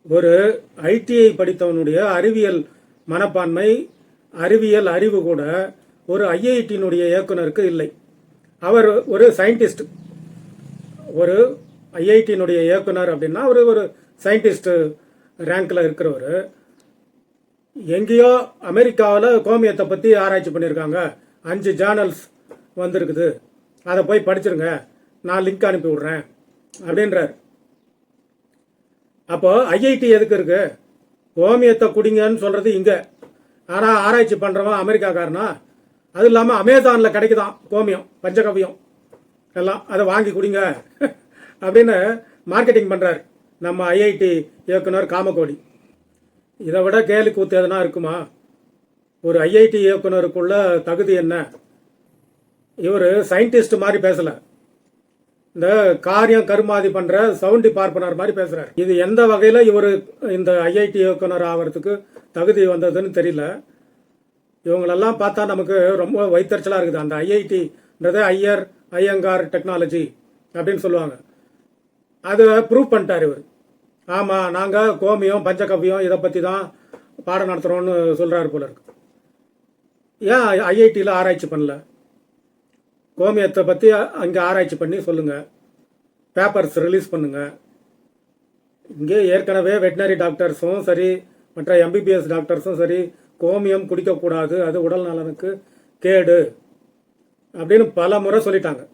ஒரு ஐடிஐ படித்தவனுடைய அறிவியல் மனப்பான்மை, அறிவியல் அறிவு கூட ஒரு ஐஐடியினுடைய இயக்குனருக்கு இல்லை. அவர் ஒரு சயின்டிஸ்ட். ஒரு ஐஐடியினுடைய இயக்குனர் அப்படின்னா அவர் ஒரு சயின்டிஸ்ட் ரேங்க்ல இருக்கிறவர். எங்கேயோ அமெரிக்காவில் கோமியத்தை பற்றி ஆராய்ச்சி பண்ணியிருக்காங்க, 5 ஜேர்னல்ஸ் வந்திருக்குது, அதை போய் படிச்சிருங்க, நான் லிங்க் அனுப்பி விட்றேன் அப்படின்றார். அப்போ ஐஐடி எதுக்கு இருக்கு? கோமியத்தை குடிங்கன்னு சொல்றது இங்க, ஆனால் ஆராய்ச்சி பண்றவன் அமெரிக்காக்காரனா? அது இல்லாமல் அமேசானில் கிடைக்குதான் கோமியம், பஞ்சகவியம் எல்லாம், அதை வாங்கி குடிங்க அப்படின்னு மார்க்கெட்டிங் பண்றாரு நம்ம ஐஐடி இயக்குனர் காமகோடி. இதை விட கேலி கூத்து எதுனா இருக்குமா? ஒரு ஐஐடி இயக்குனருக்குள்ள தகுதி என்ன? இவர் சயின்டிஸ்ட் மாதிரி பேசல, இந்த காரியம் கருமாதி பண்ற சவுண்டி பார்ப்பனர் மாதிரி பேசுறாரு. இது எந்த வகையில இவர் இந்த ஐஐடி இயக்குனர் ஆகிறதுக்கு தகுதி வந்ததுன்னு தெரியல. இவங்களெல்லாம் பார்த்தா நமக்கு ரொம்ப வைத்தறிச்சலா இருக்குது. அந்த ஐஐடின்றது ஐயங்கார் டெக்னாலஜி அப்படின்னு சொல்லுவாங்க. அதை ப்ரூவ் பண்ணிட்டார் இவர். ஆமாம், நாங்கள் கோமியம் பஞ்சகவ்யம் இதை பற்றி தான் பாடம் நடத்துகிறோன்னு சொல்கிறாரு போல இருக்கு. ஏன் ஐஐடியில் ஆராய்ச்சி பண்ணல? கோமியத்தை பற்றி அங்கே ஆராய்ச்சி பண்ணி சொல்லுங்கள், பேப்பர்ஸ் ரிலீஸ் பண்ணுங்கள். இங்கே ஏற்கனவே வெட்டினரி டாக்டர்ஸும் சரி, மற்ற எம்பிபிஎஸ் டாக்டர்ஸும் சரி, கோமியம் குடிக்கக்கூடாது, அது உடல் நலனுக்கு கேடு அப்படின்னு பல முறை சொல்லிட்டாங்க.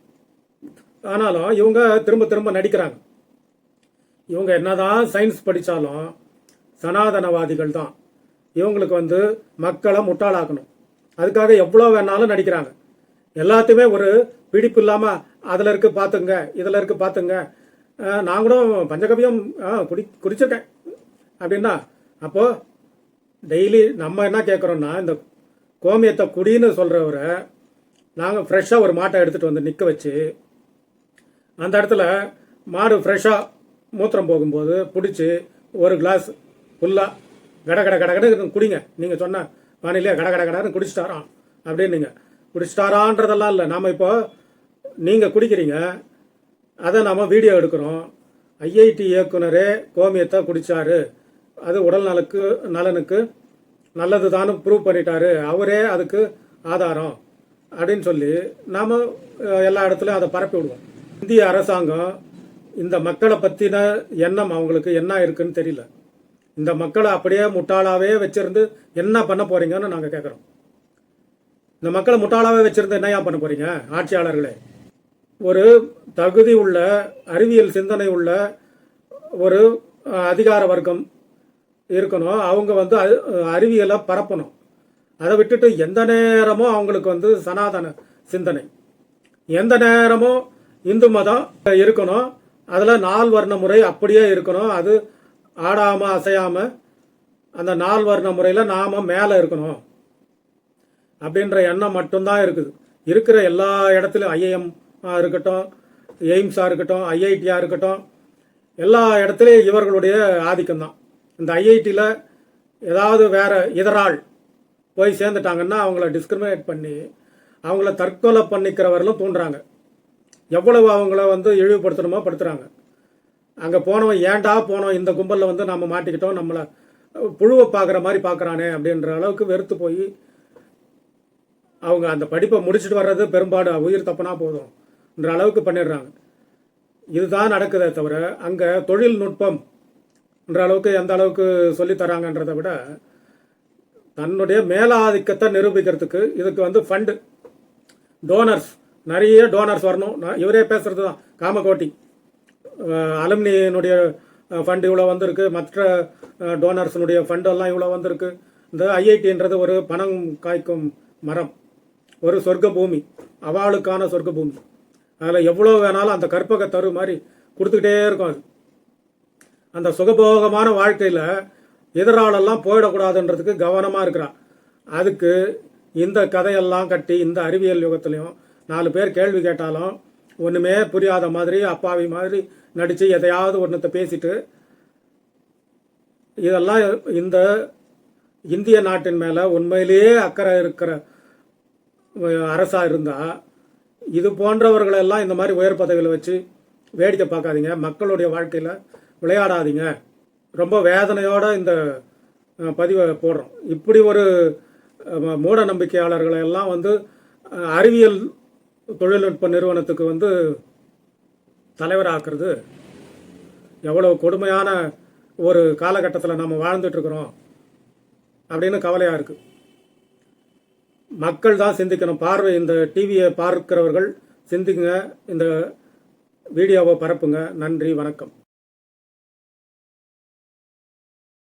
ஆனாலும் இவங்க திரும்ப திரும்ப நடிக்கிறாங்க. இவங்க என்னதான் சயின்ஸ் படித்தாலும் சனாதனவாதிகள் தான். இவங்களுக்கு மக்களை முட்டாளாக்கணும், அதுக்காக எவ்வளோ வேணாலும் நடிக்கிறாங்க. எல்லாத்தையுமே ஒரு பிடிப்பு இல்லாமல் அதில் இருக்கு பார்த்துங்க, இதில் இருக்கு பார்த்துங்க, நான் கூட பஞ்சகவியம் குடிச்சிருக்கேன் அப்படின்னா, அப்போது டெய்லி நம்ம என்ன கேட்குறோன்னா, இந்த கோமியத்தை குடின்னு சொல்கிறவரை நாங்கள் ஃப்ரெஷ்ஷாக ஒரு மாட்டை எடுத்துகிட்டு வந்து நிற்க வச்சு, அந்த இடத்துல மாடு ஃப்ரெஷ்ஷாக மூத்திரம் போகும்போது பிடிச்சி ஒரு கிளாஸ் ஃபுல்லாக கட கட கட கட குடிங்க, நீங்கள் சொன்ன பானையிலே கட கட கடன்னு குடிச்சிட்டாரான் அப்படின்னு நீங்கள் குடிச்சிட்டாரான்றதெல்லாம் இல்லை. நாம் இப்போ நீங்கள் குடிக்கிறீங்க, அதை நாம் வீடியோ எடுக்கிறோம். ஐஐடி இயக்குனரே கோமியத்தை குடித்தாரு, அது உடல் நலனுக்கு நல்லது தானு ப்ரூவ் பண்ணிட்டாரு, அவரே அதுக்கு ஆதாரம் அப்படின்னு சொல்லி நாம் எல்லா இடத்துலையும் அதை பரப்பி விடுவோம். இந்திய அரசாங்கம் இந்த மக்களை பற்றின எண்ணம் அவங்களுக்கு என்ன இருக்குன்னு தெரியல. இந்த மக்களை அப்படியே முட்டாளாவே வச்சிருந்து என்ன பண்ண போறீங்கன்னு நாங்கள் கேட்குறோம். இந்த மக்களை முட்டாளாவே வச்சிருந்து என்னையா பண்ண போறீங்க ஆட்சியாளர்களே? ஒரு தகுதி உள்ள அறிவியல் சிந்தனை உள்ள ஒரு அதிகார வர்க்கம் இருக்கணும். அவங்க அறிவியலை பரப்பணும். அதை விட்டுட்டு எந்த நேரமும் அவங்களுக்கு சனாதன சிந்தனை, எந்த நேரமும் இந்து மதம் இருக்கணும், அதில் 4 வர்ண முறை அப்படியே இருக்கணும், அது ஆடாமல் அசையாமல் அந்த 4 வர்ண முறையில் நாம் மேலே இருக்கணும் அப்படின்ற எண்ணம் மட்டும்தான் இருக்குது. இருக்கிற எல்லா இடத்துலையும் ஐஐஎம் இருக்கட்டும், எய்ம்ஸாக இருக்கட்டும், ஐஐடியாக இருக்கட்டும், எல்லா இடத்துலையும் இவர்களுடைய ஆதிக்கம்தான். இந்த ஐஐடியில் ஏதாவது வேற இதரால் போய் சேர்ந்துட்டாங்கன்னா அவங்கள டிஸ்கிரிமினேட் பண்ணி அவங்கள தற்கொலை பண்ணிக்கிறவர்களும் தூண்டுறாங்க. எவ்வளவு அவங்கள இழிவுபடுத்தணுமோ படுத்துகிறாங்க. அங்கே போனவன் ஏன்டா போனோம், இந்த கும்பலில் நம்ம மாட்டிக்கிட்டோம், நம்மளை புழுவை பார்க்குற மாதிரி பார்க்குறானே அப்படின்ற அளவுக்கு வெறுத்து போய் அவங்க அந்த படிப்பை முடிச்சுட்டு வர்றது பெரும்பாடு, உயிர் தப்புனா போதும்ன்ற அளவுக்கு பண்ணிடுறாங்க. இதுதான் நடக்குதே தவிர அங்கே தொழில்நுட்பம்ன்ற அளவுக்கு எந்த அளவுக்கு சொல்லித்தராங்கன்றதை விட தன்னுடைய மேலாதிக்கத்தை நிரூபிக்கிறதுக்கு இதுக்கு ஃபண்டு, டோனர்ஸ், நிறைய டோனர்ஸ் வரணும். இவரே பேசுறது தான் காமகோட்டி. அலுமினியினுடைய ஃபண்டு இவ்வளோ வந்திருக்கு, மற்ற டோனர்ஸினுடைய ஃபண்டெல்லாம் இவ்வளோ வந்திருக்கு. இந்த ஐஐடின்றது ஒரு பணம் காய்க்கும் மரம், ஒரு சொர்க்க பூமி, அவளுக்கான சொர்க்க பூமி. அதில் எவ்வளோ வேணாலும் அந்த கற்பக தரு மாதிரி கொடுத்துக்கிட்டே இருக்கும். அது அந்த சுகபோகமான வாழ்க்கையில் எதிராளெல்லாம் போயிடக்கூடாதுன்றதுக்கு கவனமாக இருக்கிறான். அதுக்கு இந்த கதையெல்லாம் கட்டி இந்த அறிவியல் யுகத்துலையும் 4 பேர் கேள்வி கேட்டாலும் ஒன்றுமே புரியாத மாதிரி அப்பாவி மாதிரி நடித்து எதையாவது ஒன்றத்தை பேசிட்டு, இதெல்லாம் இந்த இந்திய நாட்டின் மேலே உண்மையிலேயே அக்கறை இருக்கிற அரசாக இருந்தால் இது போன்றவர்களெல்லாம் இந்த மாதிரி உயர் பதவியில் வச்சு வேடிக்கை பார்க்காதீங்க, மக்களுடைய வாழ்க்கையில் விளையாடாதீங்க. ரொம்ப வேதனையோட இந்த பதிவை போடுறோம். இப்படி ஒரு மூட நம்பிக்கையாளர்களை எல்லாம் வந்து அறிவியல் தொழில்நுட்ப நிறுவனத்துக்கு வந்து தலைவராக்குறது எவ்வளவு கொடுமையான ஒரு காலகட்டத்தில் நம்ம வாழ்ந்துட்டுருக்குறோம் அப்படின்னு கவலையாக இருக்குது. மக்கள் தான் சிந்திக்கணும். இந்த டிவியை பார்க்கிறவர்கள் சிந்திங்க, இந்த வீடியோவை பரப்புங்க. நன்றி, வணக்கம்.